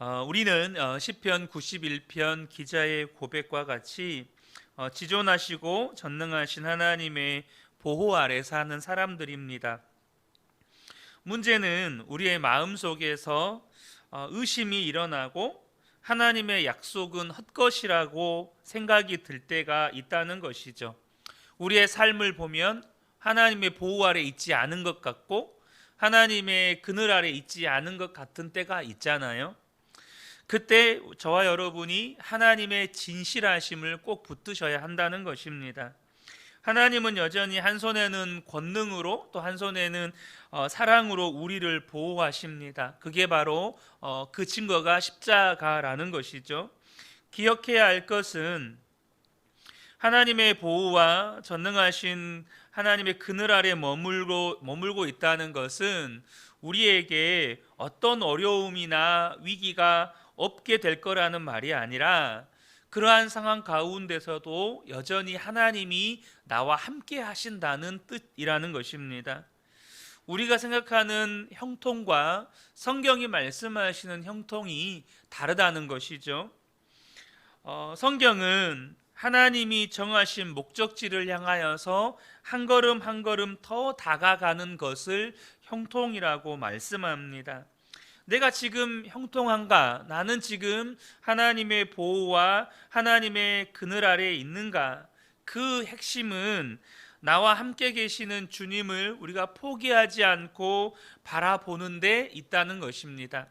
우리는 시편 91편 기자의 고백과 같이 지존하시고 전능하신 하나님의 보호 아래 사는 사람들입니다. 문제는 우리의 마음 속에서 의심이 일어나고 하나님의 약속은 헛것이라고 생각이 들 때가 있다는 것이죠. 우리의 삶을 보면 하나님의 보호 아래 있지 않은 것 같고 하나님의 그늘 아래 있지 않은 것 같은 때가 있잖아요. 그때 저와 여러분이 하나님의 진실하심을 꼭 붙드셔야 한다는 것입니다. 하나님은 여전히 한 손에는 권능으로 또 한 손에는 사랑으로 우리를 보호하십니다. 그게 바로 그 증거가 십자가라는 것이죠. 기억해야 할 것은 하나님의 보호와 전능하신 하나님의 그늘 아래 머물고 있다는 것은 우리에게 어떤 어려움이나 위기가 없게 될 거라는 말이 아니라 그러한 상황 가운데서도 여전히 하나님이 나와 함께 하신다는 뜻이라는 것입니다. 우리가 생각하는 형통과 성경이 말씀하시는 형통이 다르다는 것이죠. 성경은 하나님이 정하신 목적지를 향하여서 한 걸음 한 걸음 더 다가가는 것을 형통이라고 말씀합니다. 내가 지금 형통한가? 나는 지금 하나님의 보호와 하나님의 그늘 아래에 있는가? 그 핵심은 나와 함께 계시는 주님을 우리가 포기하지 않고 바라보는 데 있다는 것입니다.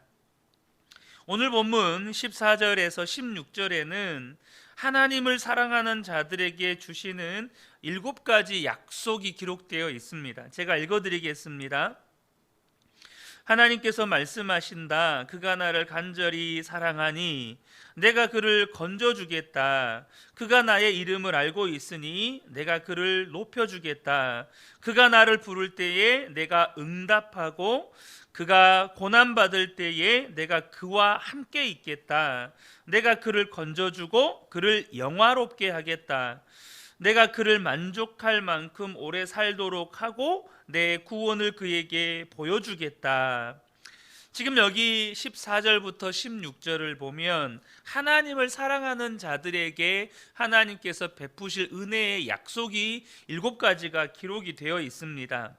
오늘 본문 14절에서 16절에는 하나님을 사랑하는 자들에게 주시는 7가지 약속이 기록되어 있습니다. 제가 읽어드리겠습니다. 하나님께서 말씀하신다. 그가 나를 간절히 사랑하니 내가 그를 건져주겠다. 그가 나의 이름을 알고 있으니 내가 그를 높여주겠다. 그가 나를 부를 때에 내가 응답하고 그가 고난받을 때에 내가 그와 함께 있겠다. 내가 그를 건져주고 그를 영화롭게 하겠다. 내가 그를 만족할 만큼 오래 살도록 하고 내 구원을 그에게 보여주겠다. 지금 여기 14절부터 16절을 보면 하나님을 사랑하는 자들에게 하나님께서 베푸실 은혜의 약속이 7가지가 기록이 되어 있습니다.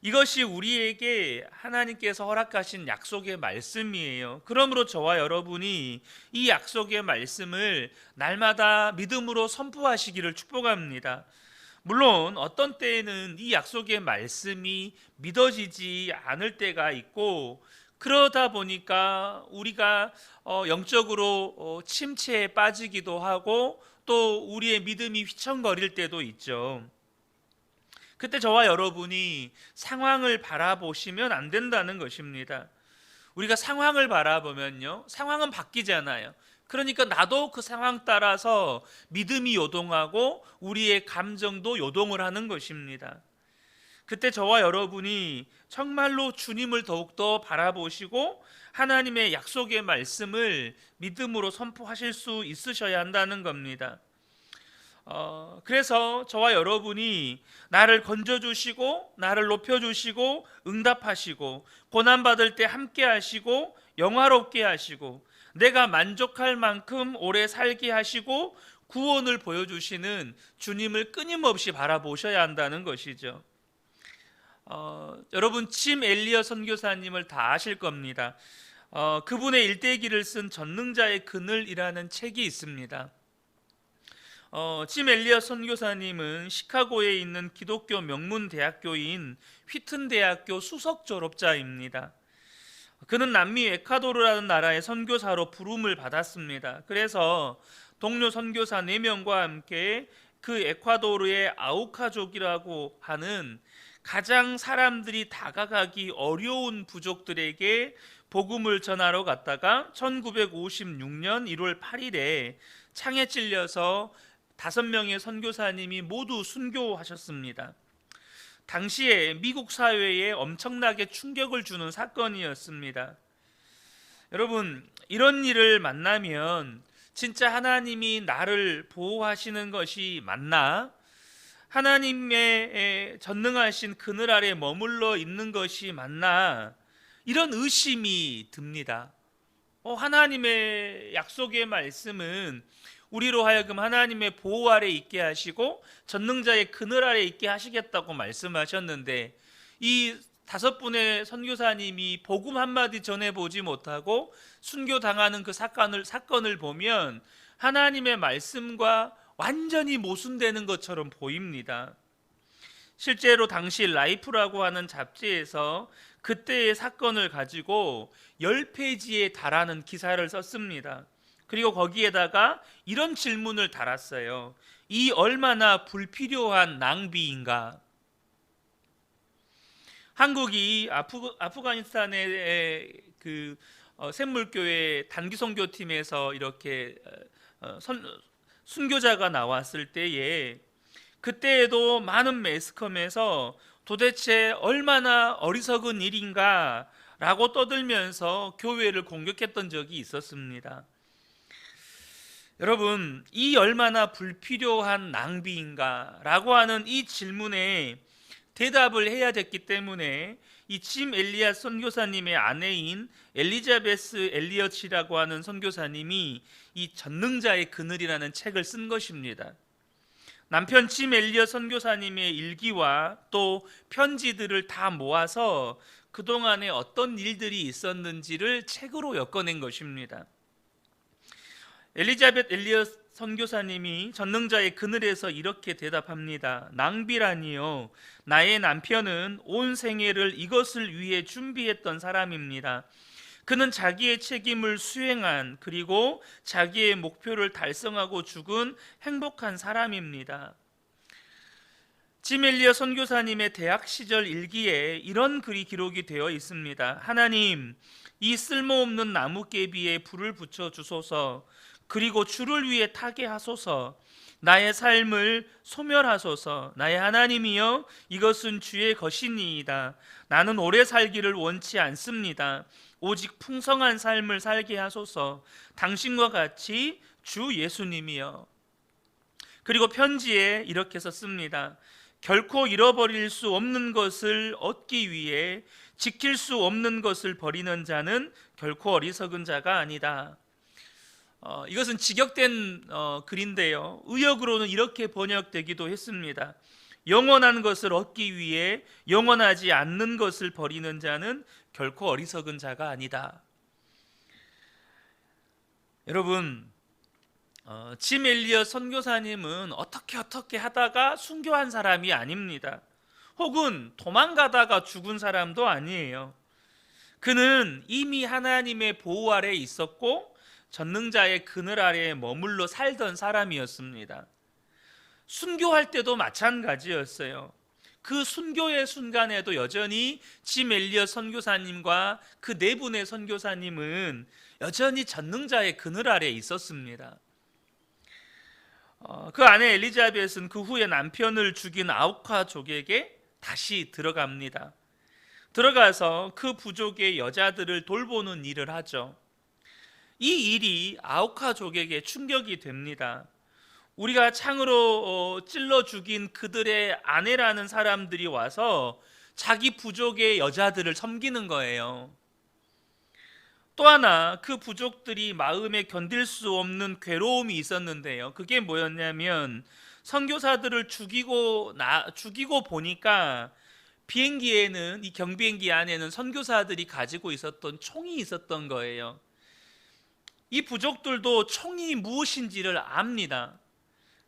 이것이 우리에게 하나님께서 허락하신 약속의 말씀이에요. 그러므로 저와 여러분이 이 약속의 말씀을 날마다 믿음으로 선포하시기를 축복합니다. 물론 어떤 때에는 이 약속의 말씀이 믿어지지 않을 때가 있고 그러다 보니까 우리가 영적으로 침체에 빠지기도 하고 또 우리의 믿음이 휘청거릴 때도 있죠. 그때 저와 여러분이 상황을 바라보시면 안 된다는 것입니다. 우리가 상황을 바라보면요, 상황은 바뀌잖아요. 그러니까 나도 그 상황 따라서 믿음이 요동하고 우리의 감정도 요동을 하는 것입니다. 그때 저와 여러분이 정말로 주님을 더욱더 바라보시고 하나님의 약속의 말씀을 믿음으로 선포하실 수 있으셔야 한다는 겁니다. 그래서 저와 여러분이 나를 건져주시고 나를 높여주시고 응답하시고 고난받을 때 함께 하시고 영화롭게 하시고 내가 만족할 만큼 오래 살게 하시고 구원을 보여주시는 주님을 끊임없이 바라보셔야 한다는 것이죠. 여러분 침 엘리엇 선교사님을 다 아실 겁니다. 그분의 일대기를 쓴 전능자의 그늘이라는 책이 있습니다. 짐 엘리엇 선교사님은 시카고에 있는 기독교 명문 대학교인 휘튼 대학교 수석 졸업자입니다. 그는 남미 에콰도르라는 나라의 선교사로 부름을 받았습니다. 그래서 동료 선교사 4명과 함께 그 에콰도르의 아우카족이라고 하는 가장 사람들이 다가가기 어려운 부족들에게 복음을 전하러 갔다가 1956년 1월 8일에 창에 찔려서 5명의 선교사님이 모두 순교하셨습니다. 당시에 미국 사회에 엄청나게 충격을 주는 사건이었습니다. 여러분, 이런 일을 만나면 진짜 하나님이 나를 보호하시는 것이 맞나? 하나님의 전능하신 그늘 아래 머물러 있는 것이 맞나? 이런 의심이 듭니다. 하나님의 약속의 말씀은 우리로 하여금 하나님의 보호 아래 있게 하시고 전능자의 그늘 아래 있게 하시겠다고 말씀하셨는데, 이 5분의 선교사님이 복음 한마디 전해보지 못하고 순교당하는 그 사건을 보면 하나님의 말씀과 완전히 모순되는 것처럼 보입니다. 실제로 당시 라이프라고 하는 잡지에서 그때의 사건을 가지고 10페이지에 달하는 기사를 썼습니다. 그리고 거기에다가 이런 질문을 달았어요. 이 얼마나 불필요한 낭비인가? 한국이 아프가니스탄의 그 샘물교회 단기선교팀에서 이렇게 순교자가 나왔을 때에, 그때에도 많은 매스컴에서 도대체 얼마나 어리석은 일인가 라고 떠들면서 교회를 공격했던 적이 있었습니다. 여러분, 이 얼마나 불필요한 낭비인가 라고 하는 이 질문에 대답을 해야 됐기 때문에 이 짐 엘리엇 선교사님의 아내인 엘리자베스 엘리엇이라고 하는 선교사님이 이 전능자의 그늘이라는 책을 쓴 것입니다. 남편 짐 엘리엇 선교사님의 일기와 또 편지들을 다 모아서 그동안에 어떤 일들이 있었는지를 책으로 엮어낸 것입니다. 엘리자벳 엘리엇 선교사님이 전능자의 그늘에서 이렇게 대답합니다. 낭비라니요, 나의 남편은 온 생애를 이것을 위해 준비했던 사람입니다. 그는 자기의 책임을 수행한, 그리고 자기의 목표를 달성하고 죽은 행복한 사람입니다. 짐 엘리엇 선교사님의 대학 시절 일기에 이런 글이 기록이 되어 있습니다. 하나님, 이 쓸모없는 나뭇개비에 불을 붙여 주소서. 그리고 주를 위해 타게 하소서. 나의 삶을 소멸하소서. 나의 하나님이여, 이것은 주의 것이니이다. 나는 오래 살기를 원치 않습니다. 오직 풍성한 삶을 살게 하소서. 당신과 같이 주 예수님이여. 그리고 편지에 이렇게 썼습니다. 결코 잃어버릴 수 없는 것을 얻기 위해 지킬 수 없는 것을 버리는 자는 결코 어리석은 자가 아니다. 이것은 직역된 글인데요, 의역으로는 이렇게 번역되기도 했습니다. 영원한 것을 얻기 위해 영원하지 않는 것을 버리는 자는 결코 어리석은 자가 아니다. 여러분, 짐 엘리엇 선교사님은 어떻게 하다가 순교한 사람이 아닙니다. 혹은 도망가다가 죽은 사람도 아니에요. 그는 이미 하나님의 보호 아래에 있었고 전능자의 그늘 아래에 머물러 살던 사람이었습니다. 순교할 때도 마찬가지였어요. 그 순교의 순간에도 여전히 짐 엘리엇 선교사님과 그 4분의 선교사님은 여전히 전능자의 그늘 아래에 있었습니다. 그 아내 엘리자벳은 그 후에 남편을 죽인 아우카족에게 다시 들어갑니다. 들어가서 그 부족의 여자들을 돌보는 일을 하죠. 이 일이 아우카족에게 충격이 됩니다. 우리가 창으로 찔러 죽인 그들의 아내라는 사람들이 와서 자기 부족의 여자들을 섬기는 거예요. 또 하나, 그 부족들이 마음에 견딜 수 없는 괴로움이 있었는데요. 그게 뭐였냐면, 선교사들을 죽이고 보니까 비행기에는, 이 경비행기 안에는 선교사들이 가지고 있었던 총이 있었던 거예요. 이 부족들도 총이 무엇인지를 압니다.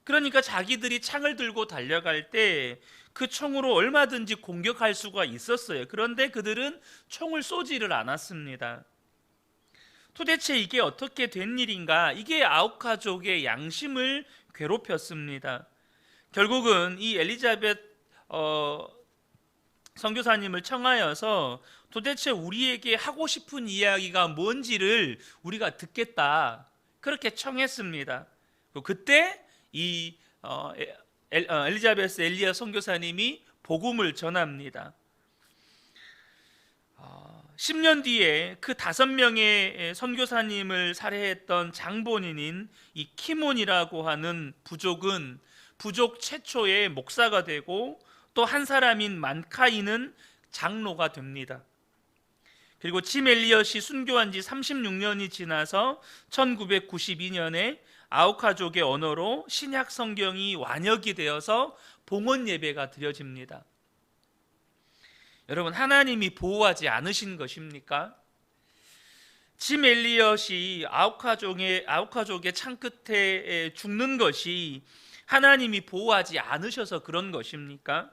그러니까 자기들이 창을 들고 달려갈 때 그 총으로 얼마든지 공격할 수가 있었어요. 그런데 그들은 총을 쏘지를 않았습니다. 도대체 이게 어떻게 된 일인가? 이게 아우카족의 양심을 괴롭혔습니다. 결국은 이 엘리자벳 선교사님을 청하여서 도대체 우리에게 하고 싶은 이야기가 뭔지를 우리가 듣겠다, 그렇게 청했습니다. 그때 이 엘리자베스 엘리엇 선교사님이 복음을 전합니다. 10년 뒤에 그 5명의 선교사님을 살해했던 장본인인 이 키몬이라고 하는 부족은 부족 최초의 목사가 되고, 또 한 사람인 만카이는 장로가 됩니다. 그리고 짐 엘리엇이 순교한 지 36년이 지나서 1992년에 아우카족의 언어로 신약 성경이 완역이 되어서 봉헌 예배가 드려집니다. 여러분, 하나님이 보호하지 않으신 것입니까? 짐 엘리엇이 아우카족의 창끝에 죽는 것이 하나님이 보호하지 않으셔서 그런 것입니까?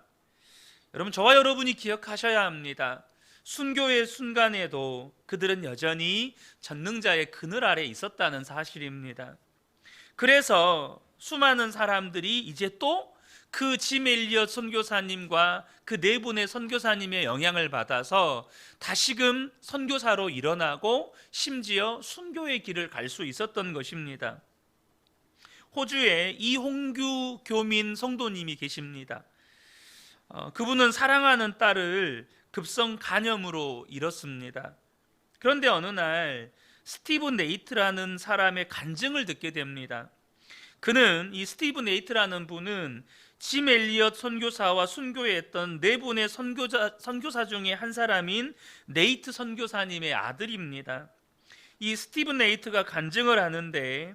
여러분, 저와 여러분이 기억하셔야 합니다. 순교의 순간에도 그들은 여전히 전능자의 그늘 아래 있었다는 사실입니다. 그래서 수많은 사람들이 이제 또 그 짐 엘리엇 선교사님과 그 네 분의 선교사님의 영향을 받아서 다시금 선교사로 일어나고 심지어 순교의 길을 갈 수 있었던 것입니다. 호주에 이홍규 교민 성도님이 계십니다. 그분은 사랑하는 딸을 급성 간염으로 잃었습니다. 그런데 어느 날 스티브 네이트라는 사람의 간증을 듣게 됩니다. 그는 이 스티브 네이트라는 분은 짐 엘리엇 선교사와 순교했던 네 분의 선교사 중에 한 사람인 네이트 선교사님의 아들입니다. 이 스티브 네이트가 간증을 하는데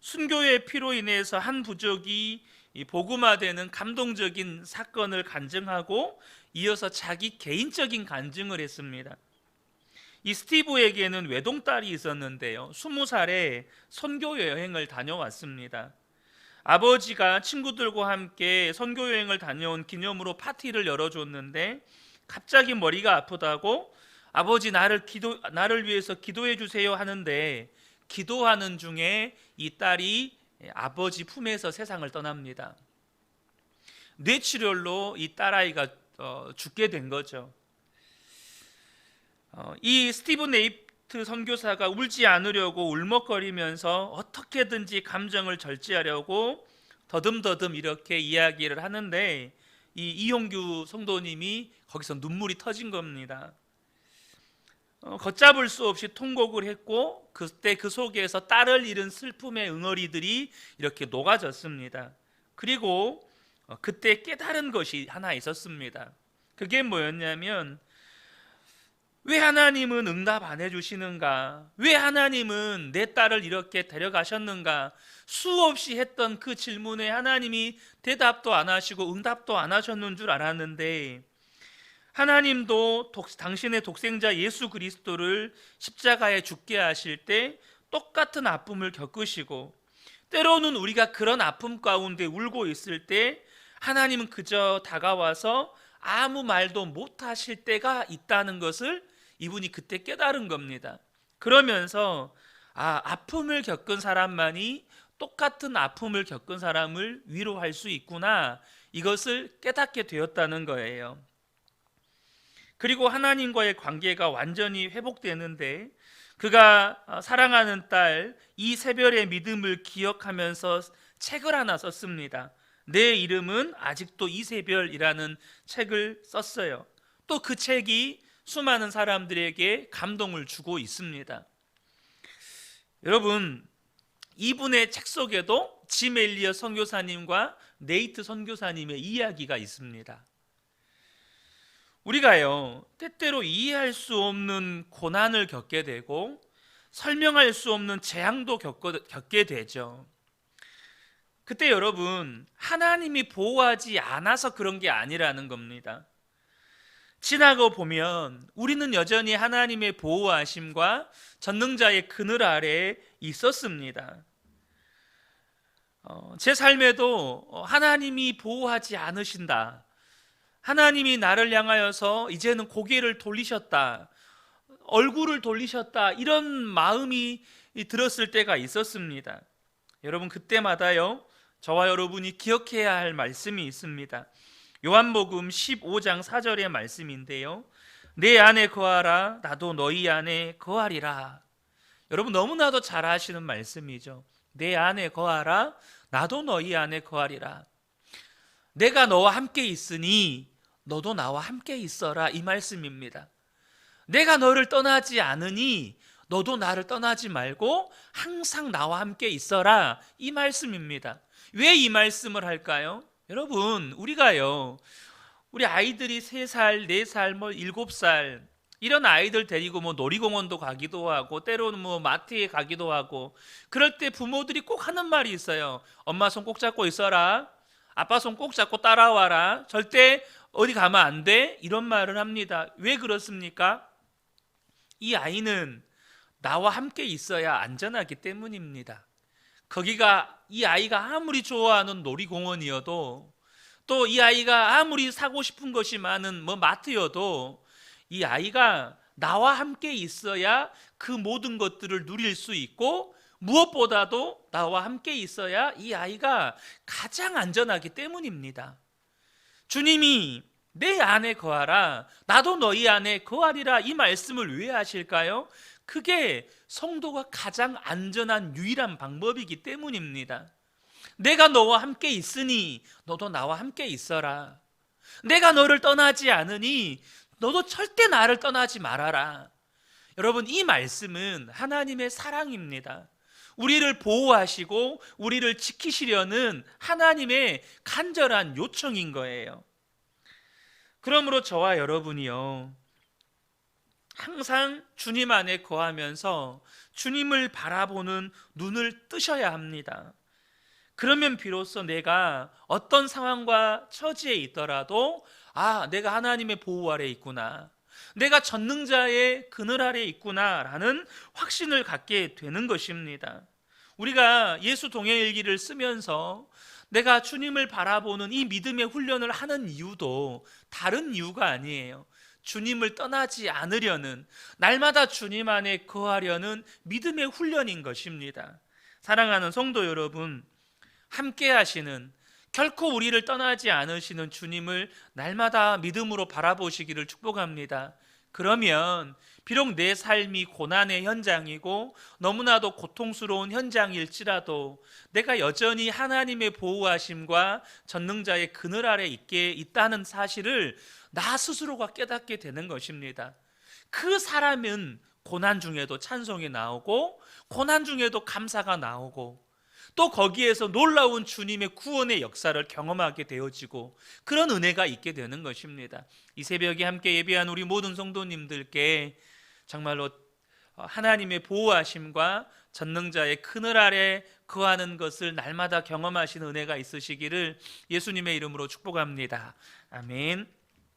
순교의 피로 인해서 한 부족이 복음화되는 감동적인 사건을 간증하고 이어서 자기 개인적인 간증을 했습니다. 이 스티브에게는 외동딸이 있었는데요, 20살에 선교 여행을 다녀왔습니다. 아버지가 친구들과 함께 선교 여행을 다녀온 기념으로 파티를 열어줬는데 갑자기 머리가 아프다고 아버지 나를 위해서 기도해 주세요 하는데 기도하는 중에 이 딸이 아버지 품에서 세상을 떠납니다. 뇌출혈로 이 딸아이가 죽게 된 거죠. 이 스티브 네이트 선교사가 울지 않으려고 울먹거리면서 어떻게든지 감정을 절제하려고 더듬더듬 이렇게 이야기를 하는데 이 이홍규 성도님이 거기서 눈물이 터진 겁니다. 걷잡을 수 없이 통곡을 했고 그때 그 속에서 딸을 잃은 슬픔의 응어리들이 이렇게 녹아졌습니다. 그리고 그때 깨달은 것이 하나 있었습니다. 그게 뭐였냐면, 왜 하나님은 응답 안 해주시는가? 왜 하나님은 내 딸을 이렇게 데려가셨는가? 수없이 했던 그 질문에 하나님이 대답도 안 하시고 응답도 안 하셨는 줄 알았는데, 하나님도 당신의 독생자 예수 그리스도를 십자가에 죽게 하실 때 똑같은 아픔을 겪으시고, 때로는 우리가 그런 아픔 가운데 울고 있을 때 하나님은 그저 다가와서 아무 말도 못 하실 때가 있다는 것을 이분이 그때 깨달은 겁니다. 그러면서 아픔을 겪은 사람만이 똑같은 아픔을 겪은 사람을 위로할 수 있구나, 이것을 깨닫게 되었다는 거예요. 그리고 하나님과의 관계가 완전히 회복되는데, 그가 사랑하는 딸 이세별의 믿음을 기억하면서 책을 하나 썼습니다. 내 이름은 아직도 이세별이라는 책을 썼어요. 또 그 책이 수많은 사람들에게 감동을 주고 있습니다. 여러분, 이분의 책 속에도 짐 엘리엇 선교사님과 네이트 선교사님의 이야기가 있습니다. 우리가요, 때때로 이해할 수 없는 고난을 겪게 되고 설명할 수 없는 재앙도 겪게 되죠. 그때 여러분, 하나님이 보호하지 않아서 그런 게 아니라는 겁니다. 지나고 보면 우리는 여전히 하나님의 보호하심과 전능자의 그늘 아래에 있었습니다. 제 삶에도 하나님이 보호하지 않으신다, 하나님이 나를 향하여서 이제는 고개를 돌리셨다, 얼굴을 돌리셨다, 이런 마음이 들었을 때가 있었습니다. 여러분, 그때마다요, 저와 여러분이 기억해야 할 말씀이 있습니다. 요한복음 15장 4절의 말씀인데요, 내 안에 거하라, 나도 너희 안에 거하리라. 여러분, 너무나도 잘 아시는 말씀이죠. 내 안에 거하라, 나도 너희 안에 거하리라. 내가 너와 함께 있으니 너도 나와 함께 있어라, 이 말씀입니다. 내가 너를 떠나지 않으니 너도 나를 떠나지 말고 항상 나와 함께 있어라, 이 말씀입니다. 왜 이 말씀을 할까요? 여러분, 우리가요, 우리 아이들이 3살, 4살, 7살 이런 아이들 데리고 뭐 놀이공원도 가기도 하고 때로는 뭐 마트에 가기도 하고, 그럴 때 부모들이 꼭 하는 말이 있어요. 엄마 손 꼭 잡고 있어라. 아빠 손 꼭 잡고 따라와라. 절대 어디 가면 안 돼. 이런 말을 합니다. 왜 그렇습니까? 이 아이는 나와 함께 있어야 안전하기 때문입니다. 거기가 이 아이가 아무리 좋아하는 놀이공원이어도, 또 이 아이가 아무리 사고 싶은 것이 많은 뭐 마트여도, 이 아이가 나와 함께 있어야 그 모든 것들을 누릴 수 있고, 무엇보다도 나와 함께 있어야 이 아이가 가장 안전하기 때문입니다. 주님이 내 안에 거하라, 나도 너희 안에 거하리라, 이 말씀을 왜 하실까요? 그게 성도가 가장 안전한 유일한 방법이기 때문입니다. 내가 너와 함께 있으니 너도 나와 함께 있어라. 내가 너를 떠나지 않으니 너도 절대 나를 떠나지 말아라. 여러분, 이 말씀은 하나님의 사랑입니다. 우리를 보호하시고 우리를 지키시려는 하나님의 간절한 요청인 거예요. 그러므로 저와 여러분이요, 항상 주님 안에 거하면서 주님을 바라보는 눈을 뜨셔야 합니다. 그러면 비로소 내가 어떤 상황과 처지에 있더라도, 내가 하나님의 보호 아래 있구나, 내가 전능자의 그늘 아래 있구나 라는 확신을 갖게 되는 것입니다. 우리가 예수 동행일기를 쓰면서 내가 주님을 바라보는 이 믿음의 훈련을 하는 이유도 다른 이유가 아니에요. 주님을 떠나지 않으려는, 날마다 주님 안에 거하려는 믿음의 훈련인 것입니다. 사랑하는 성도 여러분, 함께 하시는, 결코 우리를 떠나지 않으시는 주님을 날마다 믿음으로 바라보시기를 축복합니다. 그러면 비록 내 삶이 고난의 현장이고 너무나도 고통스러운 현장일지라도 내가 여전히 하나님의 보호하심과 전능자의 그늘 아래 있다는 사실을 나 스스로가 깨닫게 되는 것입니다. 그 사람은 고난 중에도 찬송이 나오고, 고난 중에도 감사가 나오고, 또 거기에서 놀라운 주님의 구원의 역사를 경험하게 되어지고, 그런 은혜가 있게 되는 것입니다. 이 새벽에 함께 예배한 우리 모든 성도님들께 정말로 하나님의 보호하심과 전능자의 그늘 아래 거하는 것을 날마다 경험하시는 은혜가 있으시기를 예수님의 이름으로 축복합니다. 아멘.